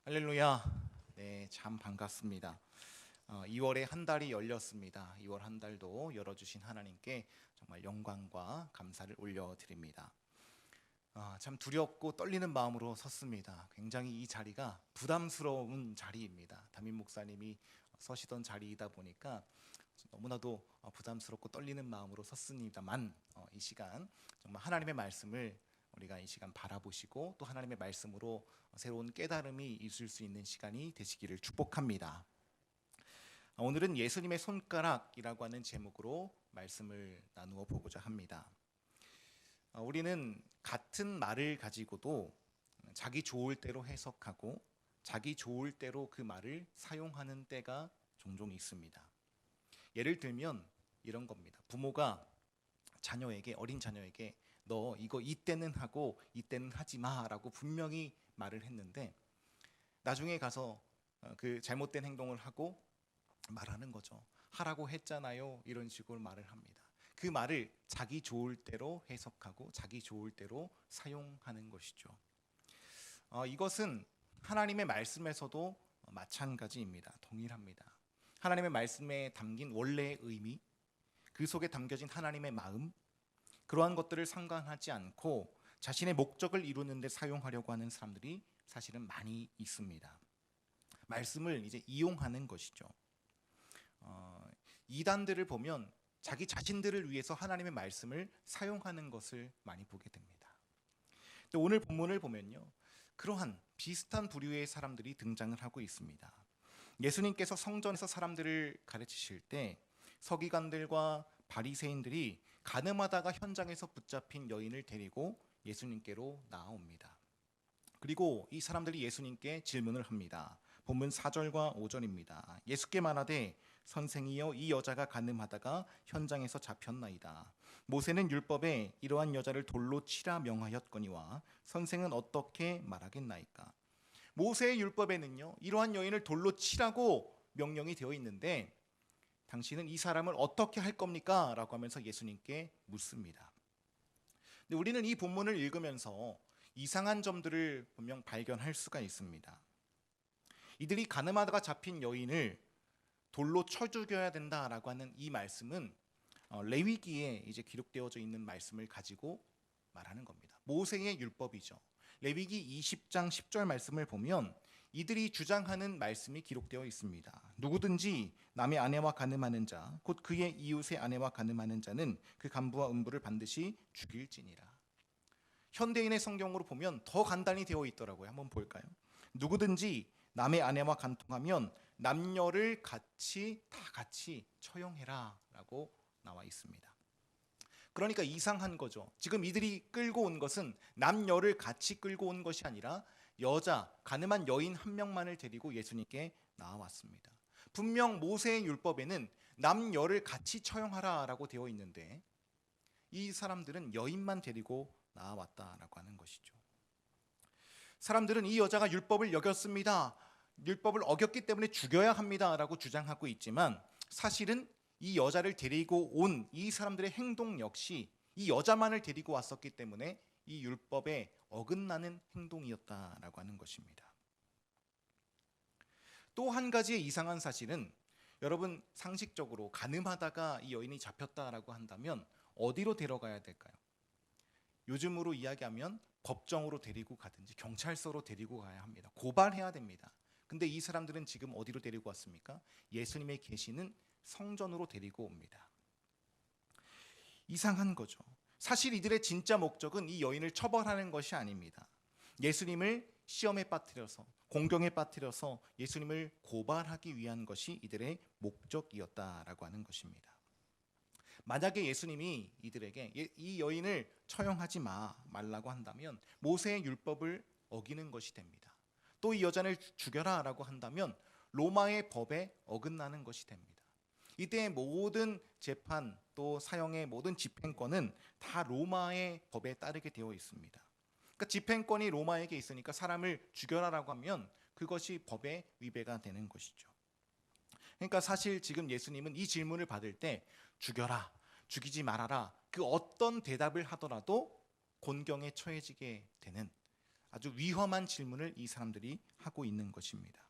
할렐루야. 네, 참 반갑습니다. 2월에 한 달이 열렸습니다. 2월 한 달도 열어주신 하나님께 정말 영광과 감사를 올려드립니다. 참 두렵고 떨리는 마음으로 섰습니다. 굉장히 이 자리가 부담스러운 자리입니다. 담임 목사님이 서시던 자리이다 보니까 너무나도 부담스럽고 떨리는 마음으로 섰습니다만 이 시간 정말 하나님의 말씀을 우리가 이 시간 바라보시고 또 하나님의 말씀으로 새로운 깨달음이 있을 수 있는 시간이 되시기를 축복합니다. 오늘은 예수님의 손가락이라고 하는 제목으로 말씀을 나누어 보고자 합니다. 우리는 같은 말을 가지고도 자기 좋을 대로 해석하고 자기 좋을 대로 그 말을 사용하는 때가 종종 있습니다. 예를 들면 이런 겁니다. 부모가 어린 자녀에게 너 이거 이때는 하고 이때는 하지 마라고 분명히 말을 했는데 나중에 가서 그 잘못된 행동을 하고 말하는 거죠. 하라고 했잖아요. 이런 식으로 말을 합니다. 그 말을 자기 좋을 대로 해석하고 자기 좋을 대로 사용하는 것이죠. 이것은 하나님의 말씀에서도 마찬가지입니다. 동일합니다. 하나님의 말씀에 담긴 원래의 의미, 그 속에 담겨진 하나님의 마음, 그러한 것들을 상관하지 않고 자신의 목적을 이루는 데 사용하려고 하는 사람들이 사실은 많이 있습니다. 말씀을 이제 이용하는 것이죠. 이단들을 보면 자기 자신들을 위해서 하나님의 말씀을 사용하는 것을 많이 보게 됩니다. 근데 오늘 본문을 보면요, 그러한 비슷한 부류의 사람들이 등장을 하고 있습니다. 예수님께서 성전에서 사람들을 가르치실 때 서기관들과 바리새인들이 간음하다가 현장에서 붙잡힌 여인을 데리고 예수님께로 나아옵니다. 그리고 이 사람들이 예수님께 질문을 합니다. 본문 4절과 5절입니다. 예수께 말하되 선생이여 이 여자가 간음하다가 현장에서 잡혔나이다. 모세는 율법에 이러한 여자를 돌로 치라 명하였거니와 선생은 어떻게 말하겠나이까? 모세의 율법에는요, 이러한 여인을 돌로 치라고 명령이 되어 있는데 당신은 이 사람을 어떻게 할 겁니까? 라고 하면서 예수님께 묻습니다. 근데 우리는 이 본문을 읽으면서 이상한 점들을 분명 발견할 수가 있습니다. 이들이 간음하다가 잡힌 여인을 돌로 쳐 죽여야 된다라고 하는 이 말씀은 레위기에 이제 기록되어져 있는 말씀을 가지고 말하는 겁니다. 모세의 율법이죠. 레위기 20장 10절 말씀을 보면 이들이 주장하는 말씀이 기록되어 있습니다. 누구든지 남의 아내와 간음하는 자, 곧 그의 이웃의 아내와 간음하는 자는 그 간부와 음부를 반드시 죽일지니라. 현대인의 성경으로 보면 더 간단히 되어 있더라고요. 한번 볼까요? 누구든지 남의 아내와 간통하면 남녀를 다 같이 처형해라 라고 나와 있습니다. 그러니까 이상한 거죠. 지금 이들이 끌고 온 것은 남녀를 같이 끌고 온 것이 아니라 가늠한 여인 한 명만을 데리고 예수님께 나와왔습니다. 분명 모세의 율법에는 남녀를 같이 처형하라라고 되어 있는데 이 사람들은 여인만 데리고 나와왔다라고 하는 것이죠. 사람들은 이 여자가 율법을 어겼습니다. 율법을 어겼기 때문에 죽여야 합니다라고 주장하고 있지만 사실은 이 여자를 데리고 온 이 사람들의 행동 역시 이 여자만을 데리고 왔었기 때문에 이 율법에 어긋나는 행동이었다라고 하는 것입니다. 또 한 가지의 이상한 사실은 여러분 상식적으로 간음하다가 이 여인이 잡혔다라고 한다면 어디로 데려가야 될까요? 요즘으로 이야기하면 법정으로 데리고 가든지 경찰서로 데리고 가야 합니다. 고발해야 됩니다. 근데 이 사람들은 지금 어디로 데리고 왔습니까? 예수님의 계시는 성전으로 데리고 옵니다. 이상한 거죠. 사실 이들의 진짜 목적은 이 여인을 처벌하는 것이 아닙니다. 예수님을 시험에 빠뜨려서 공경에 빠뜨려서 예수님을 고발하기 위한 것이 이들의 목적이었다라고 하는 것입니다. 만약에 예수님이 이들에게 이 여인을 처형하지 말라고 한다면 모세의 율법을 어기는 것이 됩니다. 또 이 여자를 죽여라라고 한다면 로마의 법에 어긋나는 것이 됩니다. 이때의 모든 재판 또 사형의 모든 집행권은 다 로마의 법에 따르게 되어 있습니다. 그러니까 집행권이 로마에게 있으니까 사람을 죽여라라고 하면 그것이 법에 위배가 되는 것이죠. 그러니까 사실 지금 예수님은 이 질문을 받을 때 죽여라, 죽이지 말아라 그 어떤 대답을 하더라도 곤경에 처해지게 되는 아주 위험한 질문을 이 사람들이 하고 있는 것입니다.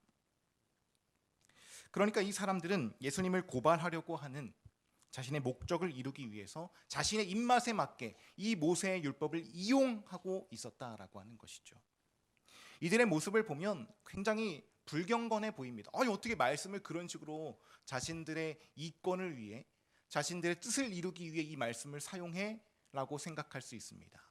그러니까 이 사람들은 예수님을 고발하려고 하는 자신의 목적을 이루기 위해서 자신의 입맛에 맞게 이 모세의 율법을 이용하고 있었다라고 하는 것이죠. 이들의 모습을 보면 굉장히 불경건해 보입니다. 아니, 어떻게 말씀을 그런 식으로 자신들의 이권을 위해, 자신들의 뜻을 이루기 위해 이 말씀을 사용해? 라고 생각할 수 있습니다.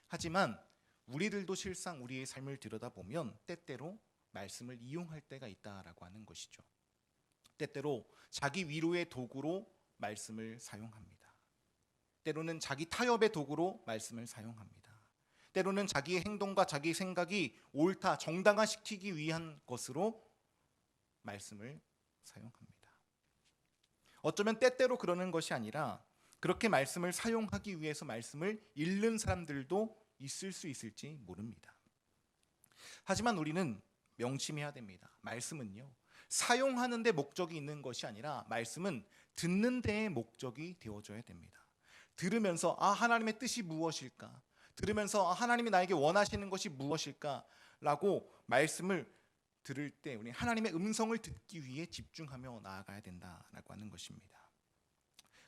하지만 우리들도 실상 우리의 삶을 들여다보면 때때로 말씀을 이용할 때가 있다라고 하는 것이죠. 때때로 자기 위로의 도구로 말씀을 사용합니다. 때로는 자기 타협의 도구로 말씀을 사용합니다. 때로는 자기의 행동과 자기 생각이 옳다, 정당화시키기 위한 것으로 말씀을 사용합니다. 어쩌면 때때로 그러는 것이 아니라 그렇게 말씀을 사용하기 위해서 말씀을 잃는 사람들도 있을 수 있을지 모릅니다. 하지만 우리는 명심해야 됩니다. 말씀은요, 사용하는 데 목적이 있는 것이 아니라 말씀은 듣는 데에 목적이 되어줘야 됩니다. 들으면서 하나님의 뜻이 무엇일까? 들으면서 하나님이 나에게 원하시는 것이 무엇일까? 라고 말씀을 들을 때 우리 하나님의 음성을 듣기 위해 집중하며 나아가야 된다라고 하는 것입니다.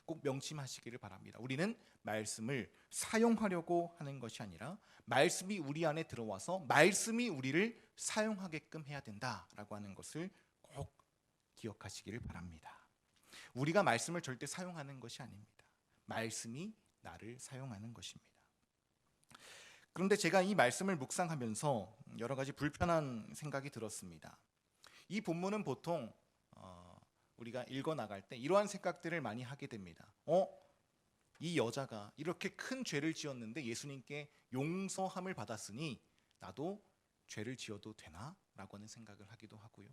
꼭 명심하시기를 바랍니다. 우리는 말씀을 사용하려고 하는 것이 아니라 말씀이 우리 안에 들어와서 말씀이 우리를 사용하게끔 해야 된다라고 하는 것을 꼭 기억하시기를 바랍니다. 우리가 말씀을 절대 사용하는 것이 아닙니다. 말씀이 나를 사용하는 것입니다. 그런데 제가 이 말씀을 묵상하면서 여러 가지 불편한 생각이 들었습니다. 이 본문은 보통 우리가 읽어나갈 때 이러한 생각들을 많이 하게 됩니다. 이 여자가 이렇게 큰 죄를 지었는데 예수님께 용서함을 받았으니 나도 죄를 지어도 되나? 라고 하는 생각을 하기도 하고요.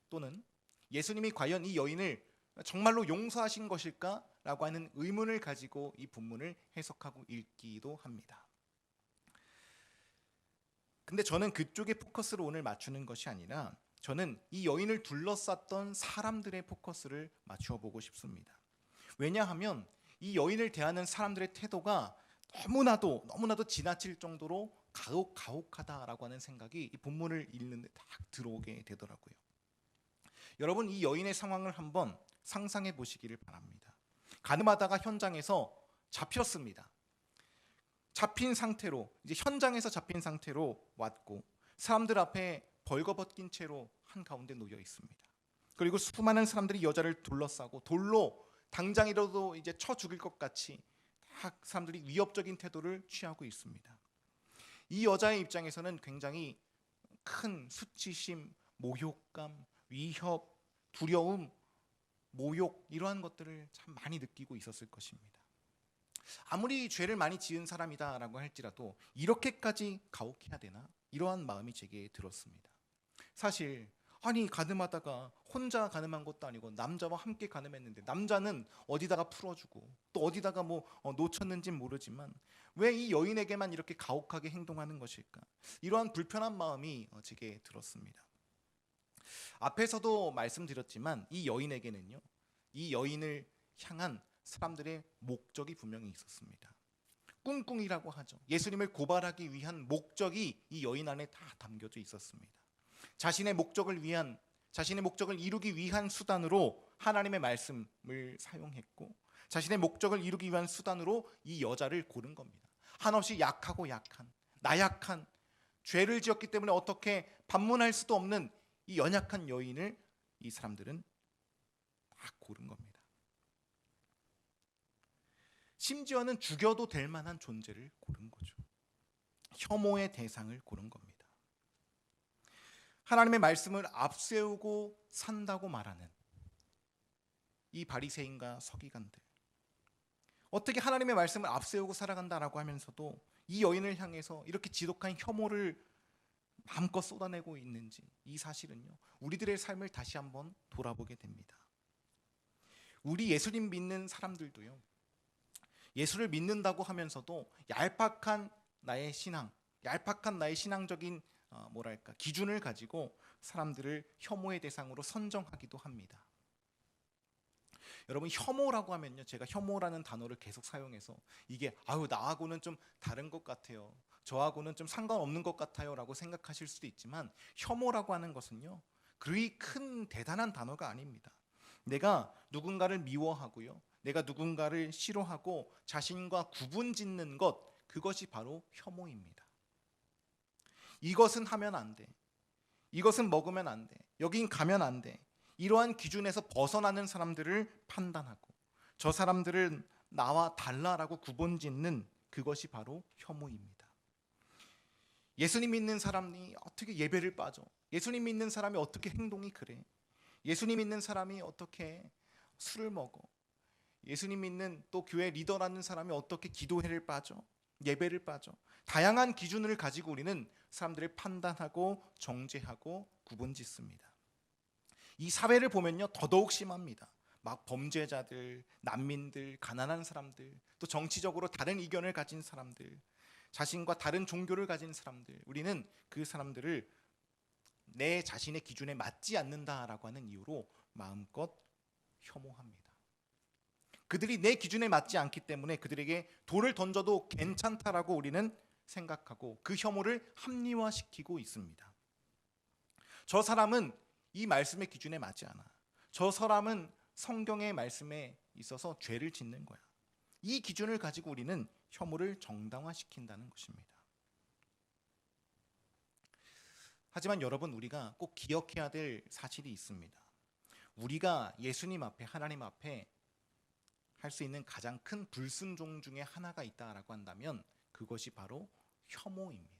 또는 예수님이 과연 이 여인을 정말로 용서하신 것일까? 라고 하는 의문을 가지고 이 본문을 해석하고 읽기도 합니다. 근데 저는 그쪽에 포커스를 오늘 맞추는 것이 아니라 저는 이 여인을 둘러쌌던 사람들의 포커스를 맞추어 보고 싶습니다. 왜냐하면 이 여인을 대하는 사람들의 태도가 너무나도 지나칠 정도로 가혹하다라고 하는 생각이 이 본문을 읽는데 딱 들어오게 되더라고요. 여러분, 이 여인의 상황을 한번 상상해 보시기를 바랍니다. 가늠하다가 현장에서 잡혔습니다. 잡힌 상태로, 이제 현장에서 잡힌 상태로 왔고 사람들 앞에 벌거벗긴 채로 한가운데 놓여 있습니다. 그리고 수많은 사람들이 여자를 둘러싸고 돌로 당장이라도 이제 쳐 죽일 것 같이 다 사람들이 위협적인 태도를 취하고 있습니다. 이 여자의 입장에서는 굉장히 큰 수치심, 모욕감, 위협, 두려움, 모욕 이러한 것들을 참 많이 느끼고 있었을 것입니다. 아무리 죄를 많이 지은 사람이다라고 할지라도 이렇게까지 가혹해야 되나? 이러한 마음이 제게 들었습니다. 사실 가늠하다가 혼자 가늠한 것도 아니고 남자와 함께 가늠했는데 남자는 어디다가 풀어주고 또 어디다가 놓쳤는지는 모르지만 왜 이 여인에게만 이렇게 가혹하게 행동하는 것일까? 이러한 불편한 마음이 제게 들었습니다. 앞에서도 말씀드렸지만 이 여인에게는요, 이 여인을 향한 사람들의 목적이 분명히 있었습니다. 꿍꿍이라고 하죠. 예수님을 고발하기 위한 목적이 이 여인 안에 다 담겨져 있었습니다. 자신의 목적을 이루기 위한 수단으로 하나님의 말씀을 사용했고 자신의 목적을 이루기 위한 수단으로 이 여자를 고른 겁니다. 한없이 약하고 나약한 죄를 지었기 때문에 어떻게 반문할 수도 없는 이 연약한 여인을 이 사람들은 다 고른 겁니다. 심지어는 죽여도 될 만한 존재를 고른 거죠. 혐오의 대상을 고른 겁니다. 하나님의 말씀을 앞세우고 산다고 말하는 이 바리새인과 서기관들, 어떻게 하나님의 말씀을 앞세우고 살아간다라고 하면서도 이 여인을 향해서 이렇게 지독한 혐오를 마음껏 쏟아내고 있는지, 이 사실은요, 우리들의 삶을 다시 한번 돌아보게 됩니다. 우리 예수님 믿는 사람들도요, 예수를 믿는다고 하면서도 얄팍한 나의 신앙적인 기준을 가지고 사람들을 혐오의 대상으로 선정하기도 합니다. 여러분, 혐오라고 하면요, 제가 혐오라는 단어를 계속 사용해서 이게 나하고는 좀 다른 것 같아요. 저하고는 좀 상관없는 것 같아요라고 생각하실 수도 있지만 혐오라고 하는 것은요, 그리 큰 대단한 단어가 아닙니다. 내가 누군가를 미워하고요, 내가 누군가를 싫어하고 자신과 구분짓는 것, 그것이 바로 혐오입니다. 이것은 하면 안 돼, 이것은 먹으면 안 돼, 여긴 가면 안 돼, 이러한 기준에서 벗어나는 사람들을 판단하고 저 사람들은 나와 달라라고 구분짓는 그것이 바로 혐오입니다. 예수님 믿는 사람이 어떻게 예배를 빠져? 예수님 믿는 사람이 어떻게 행동이 그래? 예수님 믿는 사람이 어떻게 술을 먹어? 예수님 믿는 또 교회 리더라는 사람이 어떻게 기도회를 빠져? 예배를 빠져? 다양한 기준을 가지고 우리는 사람들을 판단하고 정죄하고 구분짓습니다. 이 사회를 보면요, 더더욱 심합니다. 막 범죄자들, 난민들, 가난한 사람들, 또 정치적으로 다른 의견을 가진 사람들, 자신과 다른 종교를 가진 사람들, 우리는 그 사람들을 내 자신의 기준에 맞지 않는다라고 하는 이유로 마음껏 혐오합니다. 그들이 내 기준에 맞지 않기 때문에 그들에게 돌을 던져도 괜찮다라고 우리는 생각하고 그 혐오를 합리화시키고 있습니다. 저 사람은 이 말씀의 기준에 맞지 않아. 저 사람은 성경의 말씀에 있어서 죄를 짓는 거야. 이 기준을 가지고 우리는 혐오를 정당화시킨다는 것입니다. 하지만 여러분, 우리가 꼭 기억해야 될 사실이 있습니다. 우리가 예수님 앞에, 하나님 앞에 할 수 있는 가장 큰 불순종 중에 하나가 있다라고 한다면 그것이 바로 혐오입니다.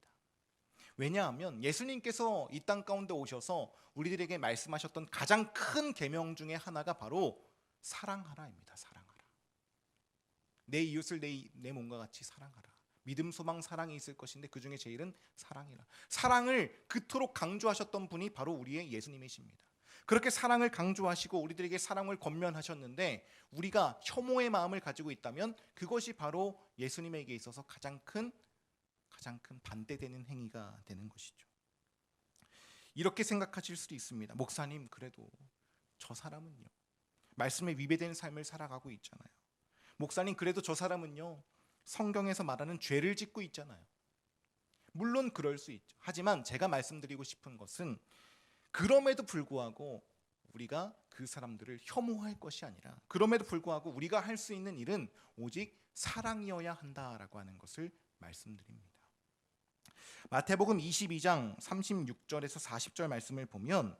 왜냐하면 예수님께서 이 땅 가운데 오셔서 우리들에게 말씀하셨던 가장 큰 계명 중에 하나가 바로 사랑하라입니다. 사랑하라. 내 이웃을 내 몸과 같이 사랑하라. 믿음, 소망, 사랑이 있을 것인데 그 중에 제일은 사랑이라. 사랑을 그토록 강조하셨던 분이 바로 우리의 예수님이십니다. 그렇게 사랑을 강조하시고 우리들에게 사랑을 권면하셨는데 우리가 혐오의 마음을 가지고 있다면 그것이 바로 예수님에게 있어서 가장 큰 반대되는 행위가 되는 것이죠. 이렇게 생각하실 수도 있습니다. 목사님, 그래도 저 사람은요, 말씀에 위배되는 삶을 살아가고 있잖아요. 목사님, 그래도 저 사람은요, 성경에서 말하는 죄를 짓고 있잖아요. 물론 그럴 수 있죠. 하지만 제가 말씀드리고 싶은 것은 그럼에도 불구하고 우리가 그 사람들을 혐오할 것이 아니라 그럼에도 불구하고 우리가 할 수 있는 일은 오직 사랑이어야 한다라고 하는 것을 말씀드립니다. 마태복음 22장 36절에서 40절 말씀을 보면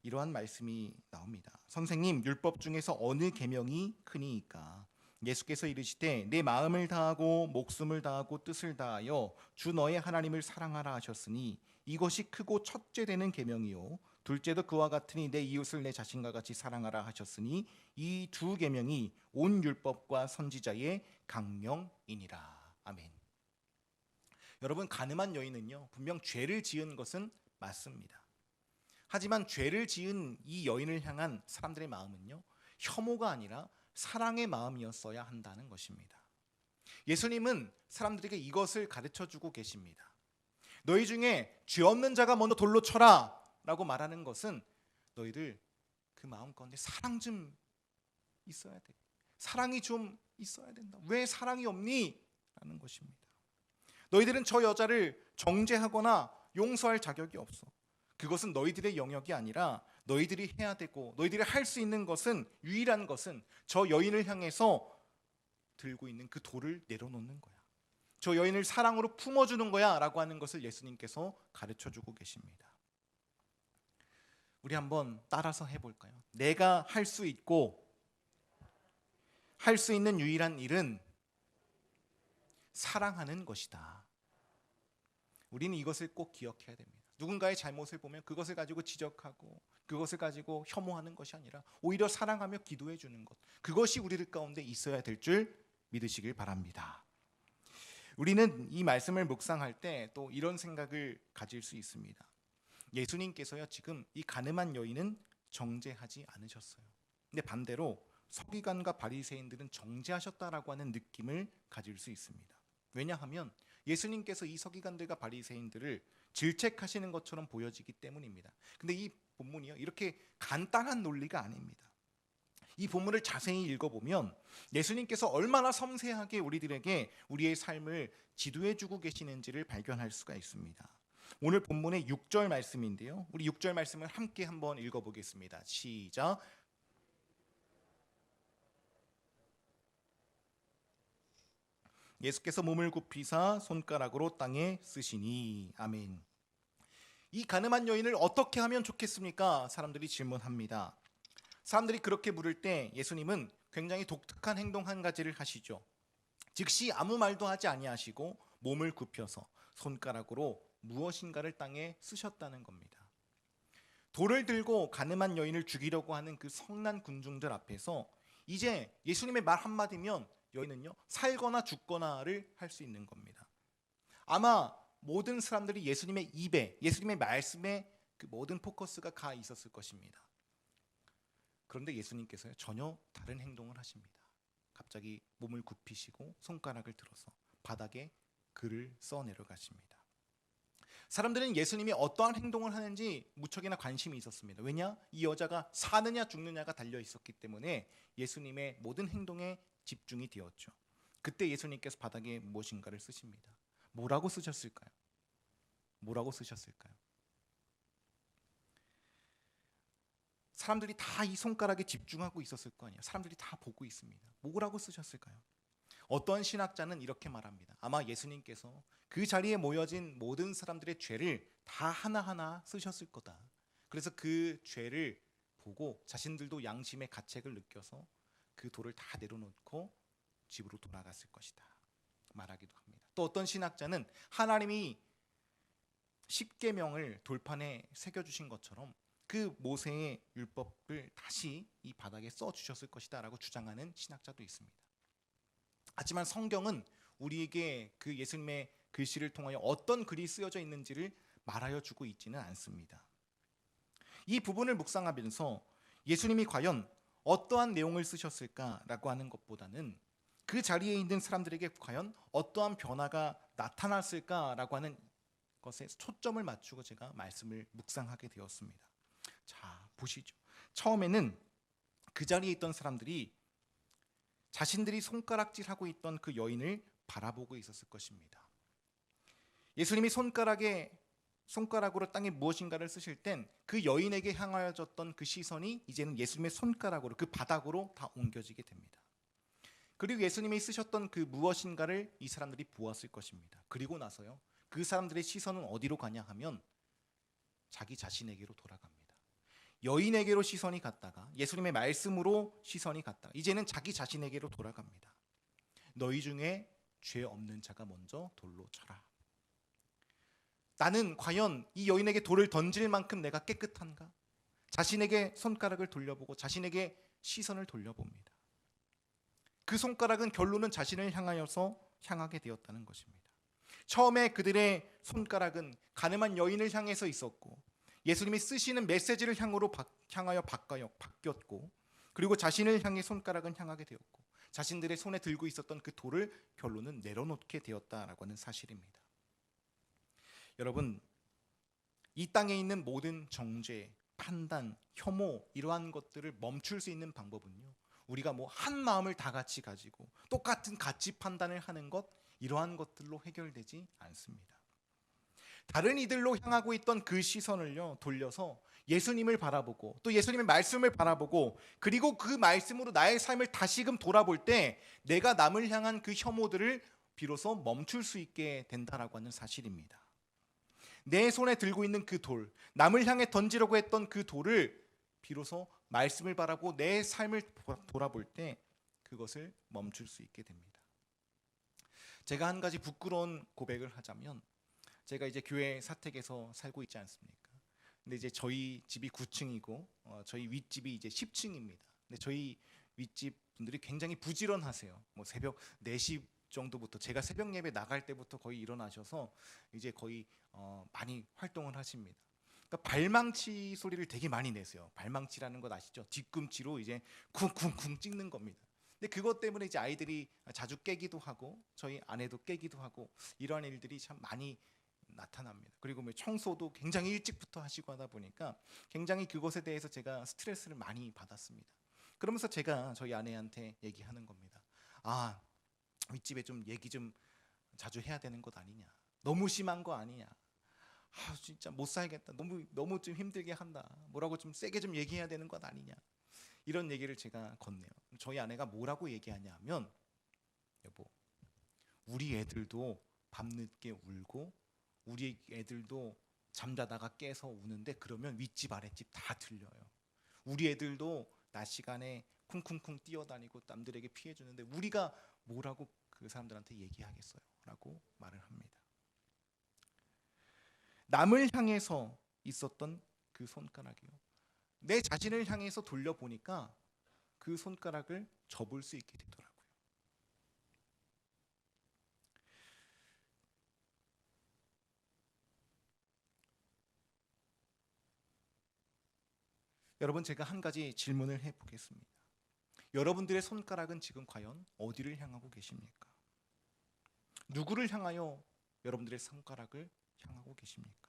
이러한 말씀이 나옵니다. 선생님, 율법 중에서 어느 계명이 크니이까? 예수께서 이르시되 내 마음을 다하고 목숨을 다하고 뜻을 다하여 주 너의 하나님을 사랑하라 하셨으니 이것이 크고 첫째 되는 계명이요 둘째도 그와 같으니 내 이웃을 내 자신과 같이 사랑하라 하셨으니 이 두 계명이 온 율법과 선지자의 강령이니라. 아멘. 여러분, 가늠한 여인은요, 분명 죄를 지은 것은 맞습니다. 하지만 죄를 지은 이 여인을 향한 사람들의 마음은요, 혐오가 아니라 사랑의 마음이었어야 한다는 것입니다. 예수님은 사람들에게 이것을 가르쳐주고 계십니다. 너희 중에 죄 없는 자가 먼저 돌로 쳐라 라고 말하는 것은 너희들 그 마음 가운데 사랑 좀 있어야 돼. 사랑이 좀 있어야 된다. 왜 사랑이 없니? 라는 것입니다. 너희들은 저 여자를 정죄하거나 용서할 자격이 없어. 그것은 너희들의 영역이 아니라 너희들이 해야 되고 너희들이 할 수 있는 것은, 유일한 것은 저 여인을 향해서 들고 있는 그 돌을 내려놓는 거야. 저 여인을 사랑으로 품어주는 거야 라고 하는 것을 예수님께서 가르쳐주고 계십니다. 우리 한번 따라서 해볼까요? 내가 할 수 있고 할 수 있는 유일한 일은 사랑하는 것이다. 우리는 이것을 꼭 기억해야 됩니다. 누군가의 잘못을 보면 그것을 가지고 지적하고 그것을 가지고 혐오하는 것이 아니라 오히려 사랑하며 기도해 주는 것, 그것이 우리들 가운데 있어야 될 줄 믿으시길 바랍니다. 우리는 이 말씀을 묵상할 때 또 이런 생각을 가질 수 있습니다. 예수님께서요, 지금 이 가늠한 여인은 정죄하지 않으셨어요. 근데 반대로 서기관과 바리새인들은 정죄하셨다라고 하는 느낌을 가질 수 있습니다. 왜냐하면 예수님께서 이 서기관들과 바리새인들을 질책하시는 것처럼 보여지기 때문입니다. 근데 이 본문이요, 이렇게 간단한 논리가 아닙니다. 이 본문을 자세히 읽어보면 예수님께서 얼마나 섬세하게 우리들에게 우리의 삶을 지도해주고 계시는지를 발견할 수가 있습니다. 오늘 본문의 6절 말씀인데요. 우리 6절 말씀을 함께 한번 읽어보겠습니다. 시작. 예수께서 몸을 굽히사 손가락으로 땅에 쓰시니. 아멘. 이 가늠한 여인을 어떻게 하면 좋겠습니까? 사람들이 질문합니다. 사람들이 그렇게 물을 때 예수님은 굉장히 독특한 행동 한 가지를 하시죠. 즉시 아무 말도 하지 아니하시고 몸을 굽혀서 손가락으로 무엇인가를 땅에 쓰셨다는 겁니다. 돌을 들고 가늠한 여인을 죽이려고 하는 그 성난 군중들 앞에서 이제 예수님의 말 한마디면 여인은요, 살거나 죽거나를 할 수 있는 겁니다. 아마 모든 사람들이 예수님의 입에, 예수님의 말씀에 그 모든 포커스가 가 있었을 것입니다. 그런데 예수님께서요, 전혀 다른 행동을 하십니다. 갑자기 몸을 굽히시고 손가락을 들어서 바닥에 글을 써 내려가십니다. 사람들은 예수님이 어떠한 행동을 하는지 무척이나 관심이 있었습니다. 왜냐? 이 여자가 사느냐 죽느냐가 달려 있었기 때문에 예수님의 모든 행동에 집중이 되었죠. 그때 예수님께서 바닥에 무엇인가를 쓰십니다. 뭐라고 쓰셨을까요? 뭐라고 쓰셨을까요? 사람들이 다 이 손가락에 집중하고 있었을 거 아니에요. 사람들이 다 보고 있습니다. 뭐라고 쓰셨을까요? 어떤 신학자는 이렇게 말합니다. 아마 예수님께서 그 자리에 모여진 모든 사람들의 죄를 다 하나하나 쓰셨을 거다. 그래서 그 죄를 보고 자신들도 양심의 가책을 느껴서 그 돌을 다 내려놓고 집으로 돌아갔을 것이다 말하기도 합니다. 또 어떤 신학자는 하나님이 십계명을 돌판에 새겨주신 것처럼 그 모세의 율법을 다시 이 바닥에 써주셨을 것이다 라고 주장하는 신학자도 있습니다. 하지만 성경은 우리에게 그 예수님의 글씨를 통하여 어떤 글이 쓰여져 있는지를 말하여 주고 있지는 않습니다. 이 부분을 묵상하면서 예수님이 과연 어떠한 내용을 쓰셨을까라고 하는 것보다는 그 자리에 있는 사람들에게 과연 어떠한 변화가 나타났을까라고 하는 것에 초점을 맞추고 제가 말씀을 묵상하게 되었습니다. 자, 보시죠. 처음에는 그 자리에 있던 사람들이 자신들이 손가락질하고 있던 그 여인을 바라보고 있었을 것입니다. 예수님이 손가락으로 땅에 무엇인가를 쓰실 땐 그 여인에게 향하여졌던 그 시선이 이제는 예수님의 손가락으로, 그 바닥으로 다 옮겨지게 됩니다. 그리고 예수님이 쓰셨던 그 무엇인가를 이 사람들이 보았을 것입니다. 그리고 나서요, 그 사람들의 시선은 어디로 가냐 하면 자기 자신에게로 돌아갑니다. 여인에게로 시선이 갔다가 예수님의 말씀으로 시선이 갔다가 이제는 자기 자신에게로 돌아갑니다. 너희 중에 죄 없는 자가 먼저 돌로 쳐라. 나는 과연 이 여인에게 돌을 던질 만큼 내가 깨끗한가? 자신에게 손가락을 돌려보고 자신에게 시선을 돌려봅니다. 그 손가락은 결론은 자신을 향하여서 향하게 되었다는 것입니다. 처음에 그들의 손가락은 가늠한 여인을 향해서 있었고 예수님이 쓰시는 메시지를 향하여 바뀌었고, 그리고 자신을 향해 손가락은 향하게 되었고 자신들의 손에 들고 있었던 그 돌을 결론은 내려놓게 되었다라고 하는 사실입니다. 여러분, 이 땅에 있는 모든 정죄, 판단, 혐오 이러한 것들을 멈출 수 있는 방법은요, 우리가 뭐 한 마음을 다 같이 가지고 똑같은 가치 판단을 하는 것, 이러한 것들로 해결되지 않습니다. 다른 이들로 향하고 있던 그 시선을요 돌려서 예수님을 바라보고 또 예수님의 말씀을 바라보고 그리고 그 말씀으로 나의 삶을 다시금 돌아볼 때 내가 남을 향한 그 혐오들을 비로소 멈출 수 있게 된다라고 하는 사실입니다. 내 손에 들고 있는 그 돌, 남을 향해 던지려고 했던 그 돌을 비로소 말씀을 바라고 내 삶을 돌아볼 때 그것을 멈출 수 있게 됩니다. 제가 한 가지 부끄러운 고백을 하자면, 제가 이제 교회 사택에서 살고 있지 않습니까? 근데 이제 저희 집이 9층이고 저희 윗집이 이제 10층입니다. 근데 저희 윗집 분들이 굉장히 부지런하세요. 뭐 새벽 4시 정도부터, 제가 새벽 예배 나갈 때부터 거의 일어나셔서 이제 거의 많이 활동을 하십니다. 그러니까 발망치 소리를 되게 많이 내세요. 발망치라는 것 아시죠? 뒤꿈치로 이제 쿵쿵쿵 찍는 겁니다. 근데 그것 때문에 이제 아이들이 자주 깨기도 하고 저희 아내도 깨기도 하고 이러한 일들이 참 많이 나타납니다. 그리고 뭐 청소도 굉장히 일찍부터 하시고 하다 보니까 굉장히 그것에 대해서 제가 스트레스를 많이 받았습니다. 그러면서 제가 저희 아내한테 얘기하는 겁니다. 아, 윗집에 좀 얘기 좀 자주 해야 되는 것 아니냐. 너무 심한 거 아니냐. 아, 진짜 못 살겠다. 너무 좀 힘들게 한다. 뭐라고 좀 세게 좀 얘기해야 되는 것 아니냐. 이런 얘기를 제가 건네요. 저희 아내가 뭐라고 얘기하냐면, 여보, 우리 애들도 밤늦게 울고 우리 애들도 잠자다가 깨서 우는데 그러면 윗집 아랫집 다 들려요. 우리 애들도 낮 시간에 쿵쿵쿵 뛰어다니고 남들에게 피해 주는데 우리가 뭐라고 그 사람들한테 얘기하겠어요? 라고 말을 합니다. 남을 향해서 있었던 그 손가락이요. 내 자신을 향해서 돌려보니까 그 손가락을 접을 수 있게 되더라고요. 여러분, 제가 한 가지 질문을 해보겠습니다. 여러분들의 손가락은 지금 과연 어디를 향하고 계십니까? 누구를 향하여 여러분들의 손가락을 향하고 계십니까?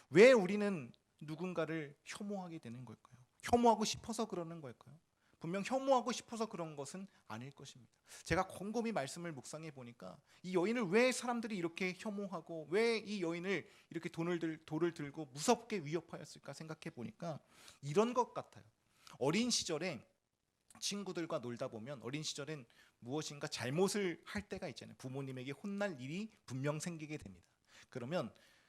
왜 우리는 누군가를 혐오하게 되는 걸까요? 혐오하고 싶어서 그러는 걸까요? 분명 혐오하고 싶어서 그런 것은 아닐 것입니다. 제가 곰곰이 말씀을 묵상해 보니까 이 여인을 왜 사람들이 이렇게 혐오하고 왜 이 여인을 이렇게 돌을 들고 무섭게 위협하였을까 생각해 보니까 이런 것 같아요. 어린 시절에 친구들과 놀다 보면 어린 시절엔 무엇인가 잘못을 할 때가 있잖아요. 부모님에게 혼날 일이 분명 생기게 됩니다.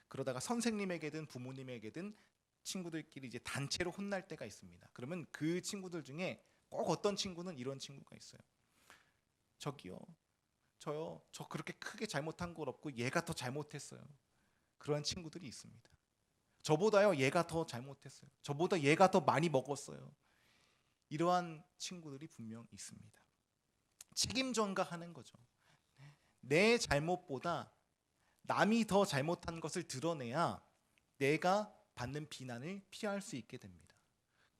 그러다가 선생님에게든 부모님에게든 친구들끼리 이제 단체로 혼날 때가 있습니다. 그러면 그 친구들 중에 꼭 어떤 친구는 이런 친구가 있어요. 저기요, 저 그렇게 크게 잘못한 건 없고 얘가 더 잘못했어요. 그런 친구들이 있습니다. 저보다요, 얘가 더 잘못했어요. 저보다 얘가 더 많이 먹었어요. 이러한 친구들이 분명 있습니다. 책임 전가하는 거죠. 내 잘못보다 남이 더 잘못한 것을 드러내야 내가 받는 비난을 피할 수 있게 됩니다.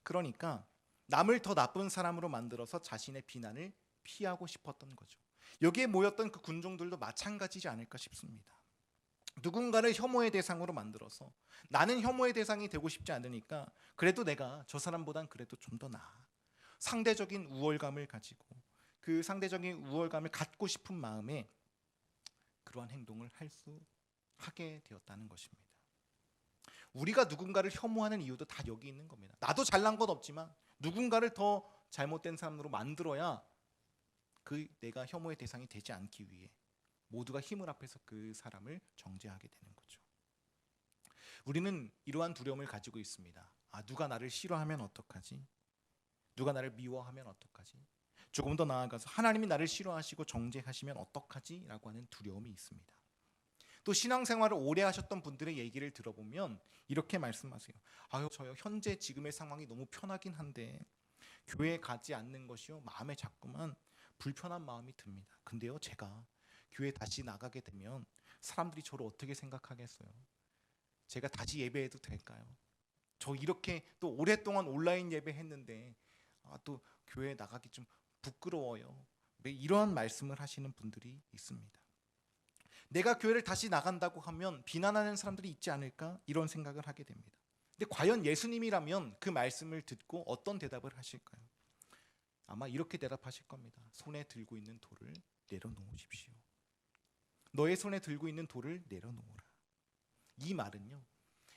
그러니까 남을 더 나쁜 사람으로 만들어서 자신의 비난을 피하고 싶었던 거죠. 여기에 모였던 그 군종들도 마찬가지지 않을까 싶습니다. 누군가를 혐오의 대상으로 만들어서 나는 혐오의 대상이 되고 싶지 않으니까 그래도 내가 저 사람보단 그래도 좀 더 나아. 상대적인 우월감을 가지고 그 상대적인 우월감을 갖고 싶은 마음에 그러한 행동을 하게 되었다는 것입니다. 우리가 누군가를 혐오하는 이유도 다 여기 있는 겁니다. 나도 잘난 건 없지만 누군가를 더 잘못된 사람으로 만들어야 내가 혐오의 대상이 되지 않기 위해 모두가 힘을 합해서 그 사람을 정죄하게 되는 거죠. 우리는 이러한 두려움을 가지고 있습니다. 누가 나를 싫어하면 어떡하지? 누가 나를 미워하면 어떡하지? 조금 더 나아가서 하나님이 나를 싫어하시고 정죄하시면 어떡하지? 라고 하는 두려움이 있습니다. 또 신앙생활을 오래 하셨던 분들의 얘기를 들어보면 이렇게 말씀하세요. 저요 현재 지금의 상황이 너무 편하긴 한데 교회에 가지 않는 것이요 마음에 자꾸만 불편한 마음이 듭니다. 근데요 제가 교회 다시 나가게 되면 사람들이 저를 어떻게 생각하겠어요? 제가 다시 예배해도 될까요? 저 이렇게 또 오랫동안 온라인 예배했는데 또 교회에 나가기 좀 부끄러워요. 이러한 말씀을 하시는 분들이 있습니다. 내가 교회를 다시 나간다고 하면 비난하는 사람들이 있지 않을까? 이런 생각을 하게 됩니다. 근데 과연 예수님이라면 그 말씀을 듣고 어떤 대답을 하실까요? 아마 이렇게 대답하실 겁니다. 손에 들고 있는 돌을 내려놓으십시오. 너의 손에 들고 있는 돌을 내려놓으라. 이 말은요,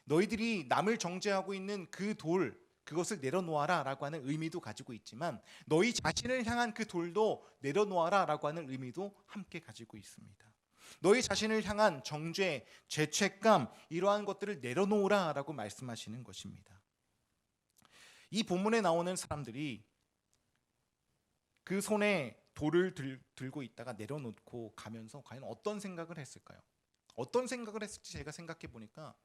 너희들이 남을 정죄하고 있는 그것을 내려놓아라 라고 하는 의미도 가지고 있지만 너희 자신을 향한 그 돌도 내려놓아라 라고 하는 의미도 함께 가지고 있습니다. 너희 자신을 향한 정죄, 죄책감 이러한 것들을 내려놓으라 라고 말씀하시는 것입니다. 이 본문에 나오는 사람들이 그 손에 돌을 들고 있다가 내려놓고 가면서 과연 어떤 생각을 했을까요? 어떤 생각을 했을지 제가 생각해 보니까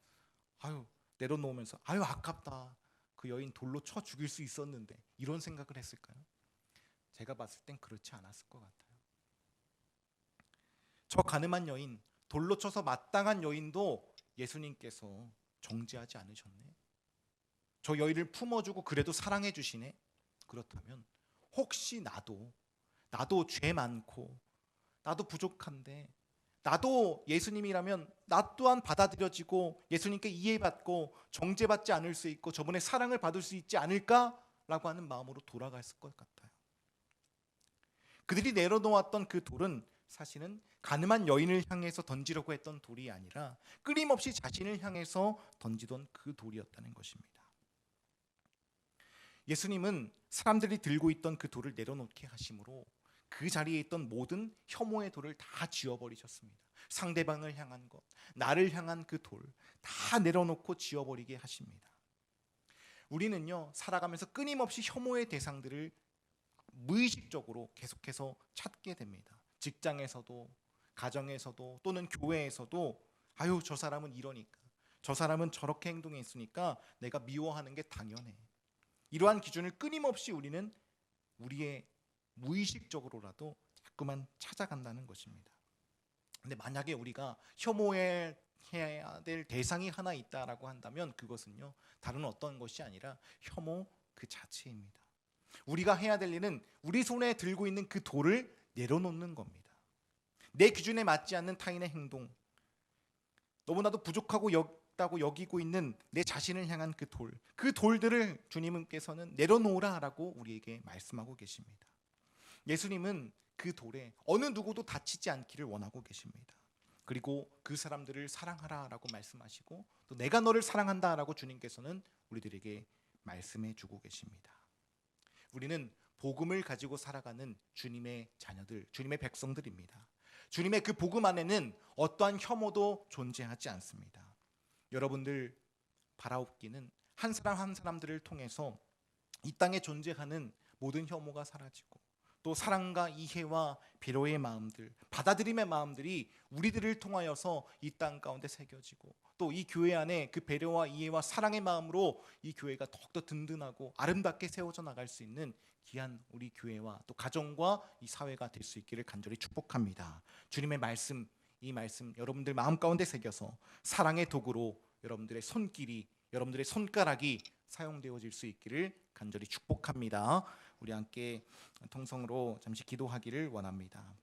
내려놓으면서 아깝다. 그 여인 돌로 쳐 죽일 수 있었는데 이런 생각을 했을까요? 제가 봤을 땐 그렇지 않았을 것 같아요. 저 가늠한 여인, 돌로 쳐서 마땅한 여인도 예수님께서 정죄하지 않으셨네. 저 여인을 품어주고 그래도 사랑해 주시네. 그렇다면 혹시 나도 죄 많고 나도 부족한데 나도 예수님이라면 나 또한 받아들여지고 예수님께 이해받고 정죄받지 않을 수 있고 저분의 사랑을 받을 수 있지 않을까? 라고 하는 마음으로 돌아갔을 것 같아요. 그들이 내려놓았던 그 돌은 사실은 가늠한 여인을 향해서 던지려고 했던 돌이 아니라 끊임없이 자신을 향해서 던지던 그 돌이었다는 것입니다. 예수님은 사람들이 들고 있던 그 돌을 내려놓게 하심으로 그 자리에 있던 모든 혐오의 돌을 다 지워버리셨습니다. 상대방을 향한 것, 나를 향한 그 돌 다 내려놓고 지워버리게 하십니다. 우리는요, 살아가면서 끊임없이 혐오의 대상들을 무의식적으로 계속해서 찾게 됩니다. 직장에서도, 가정에서도, 또는 교회에서도 아유, 저 사람은 이러니까, 저 사람은 저렇게 행동했으니까 내가 미워하는 게 당연해. 이러한 기준을 끊임없이 우리는 우리의 무의식적으로라도 자꾸만 찾아간다는 것입니다. 근데 만약에 우리가 혐오해야 될 대상이 하나 있다라고 한다면 그것은요, 다른 어떤 것이 아니라 혐오 그 자체입니다. 우리가 해야 될 일은 우리 손에 들고 있는 그 돌을 내려놓는 겁니다. 내 기준에 맞지 않는 타인의 행동, 너무나도 부족하고 다고 여기고 있는 내 자신을 향한 그 돌, 그 돌들을 주님께서는 내려놓으라라고 우리에게 말씀하고 계십니다. 예수님은 그 돌에 어느 누구도 다치지 않기를 원하고 계십니다. 그리고 그 사람들을 사랑하라라고 말씀하시고 또 내가 너를 사랑한다라고 주님께서는 우리들에게 말씀해 주고 계십니다. 우리는 복음을 가지고 살아가는 주님의 자녀들, 주님의 백성들입니다. 주님의 그 복음 안에는 어떠한 혐오도 존재하지 않습니다. 여러분들 바라옵기는 한 사람 한 사람들을 통해서 이 땅에 존재하는 모든 혐오가 사라지고 또 사랑과 이해와 배려의 마음들, 받아들임의 마음들이 우리들을 통하여서 이 땅 가운데 새겨지고 또 이 교회 안에 그 배려와 이해와 사랑의 마음으로 이 교회가 더욱더 든든하고 아름답게 세워져 나갈 수 있는 귀한 우리 교회와 또 가정과 이 사회가 될 수 있기를 간절히 축복합니다. 주님의 말씀, 이 말씀 여러분들 마음 가운데 새겨서 사랑의 도구로 여러분들의 손길이, 여러분들의 손가락이 사용되어질 수 있기를 간절히 축복합니다. 우리 함께 통성으로 잠시 기도하기를 원합니다.